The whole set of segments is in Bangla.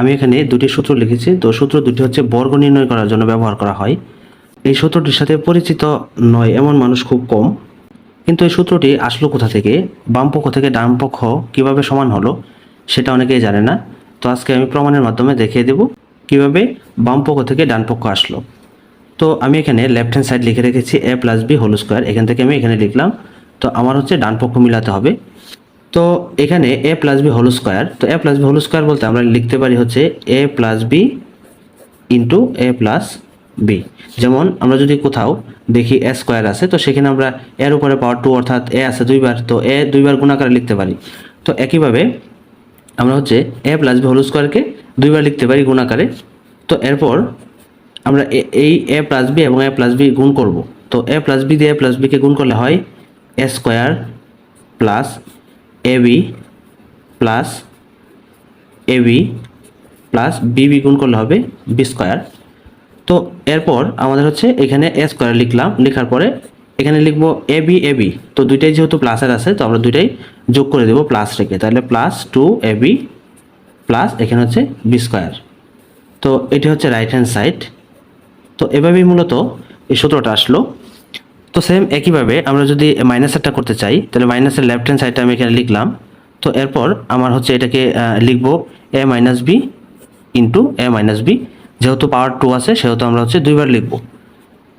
আমি এখানে দুটি সূত্র লিখেছি। তো সূত্র দুটি হচ্ছে বর্গ নির্ণয় করার জন্য ব্যবহার করা হয়। এই সূত্রটির সাথে পরিচিত নয় এমন মানুষ খুব কম। কিন্তু এই সূত্রটি আসলো কোথা থেকে, বাম পক্ষ থেকে ডান পক্ষ কিভাবে সমান হলো সেটা অনেকেই জানে না। তো আজকে আমি প্রমাণের মাধ্যমে দেখিয়ে দেব কিভাবে বাম পক্ষ থেকে ডান পক্ষ আসলো। তো আমি এখানে লেফট হ্যান্ড সাইড লিখে রেখেছি a + b হোল স্কোয়ার। এখান থেকে আমি এখানে লিখলাম। তো আমার হচ্ছে ডান পক্ষ মিলাতে হবে। তো এখানে a + b হোল স্কোয়ার, তো a + b হোল স্কোয়ার বলতে আমরা লিখতে পারি হচ্ছে a + b into a + b। যেমন আমরা যদি কোথাও দেখি a স্কোয়ার আছে, তো সেখানে আমরা এর উপরে পাওয়ার 2 অর্থাৎ a আছে দুইবার, তো a দুইবার গুণ আকারে লিখতে পারি। তো একইভাবে আমরা হচ্ছে a + b হোল স্কোয়ারকে দুইবার লিখতে পারি গুণ আকারে। তো এরপর আমরা এই a + b এবং a + b গুণ করব। তো a + b দিয়ে a + b কে গুণ করলে হয় a square plus ab plus ab plus bb গুণ করলে হবে b স্কোয়ার। তো এরপর আমাদের হচ্ছে এখানে a স্কোয়ার লিখলাম, লেখার পরে এখানে লিখবো ab ab। তো দুইটাই যেহেতু প্লাসের আছে, তো আমরা দুইটাই যোগ করে দেব প্লাস রেখে, তাহলে প্লাস 2ab প্লাস এখানে হচ্ছে b স্কোয়ার। তো এটি হচ্ছে রাইট হ্যান্ড সাইড। তো এভাবেই মূলত এই সূত্রটা আসলো। তো সেম একইভাবে আমরা যদি মাইনাসেরটা করতে চাই, তাহলে মাইনাসের লেফট হ্যান্ড সাইডটা আমি এখানে লিখলাম। তো এরপর আমার হচ্ছে এটাকে লিখবো a - b into a - b। যেহেতু পাওয়ার 2 আছে সেহেতু আমরা হচ্ছে দুইবার লিখব।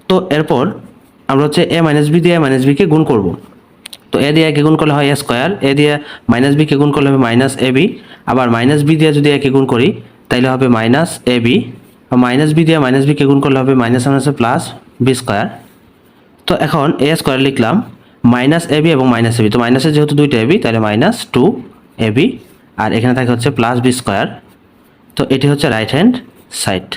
তো এরপর আমরা হচ্ছে a - b দিয়ে a - b কে গুণ করব। তো a দিয়ে a কে গুণ করলে হয় a স্কোয়ার, a দিয়ে - b কে গুণ করলে হবে -ab, আবার -b দিয়ে যদি a কে গুণ করি তাইলে হবে -ab, -b দিয়ে -b কে গুণ করলে হবে প্লাস b স্কোয়ার। তো এখন a স্কোয়ার লিখলাম -ab এবং -ab, তো মাইনাসের যেহেতু দুইটা ab তাহলে -2ab, আর এখানে থাকে হচ্ছে প্লাস b স্কোয়ার। তো এটি হচ্ছে রাইট হ্যান্ড সাইড।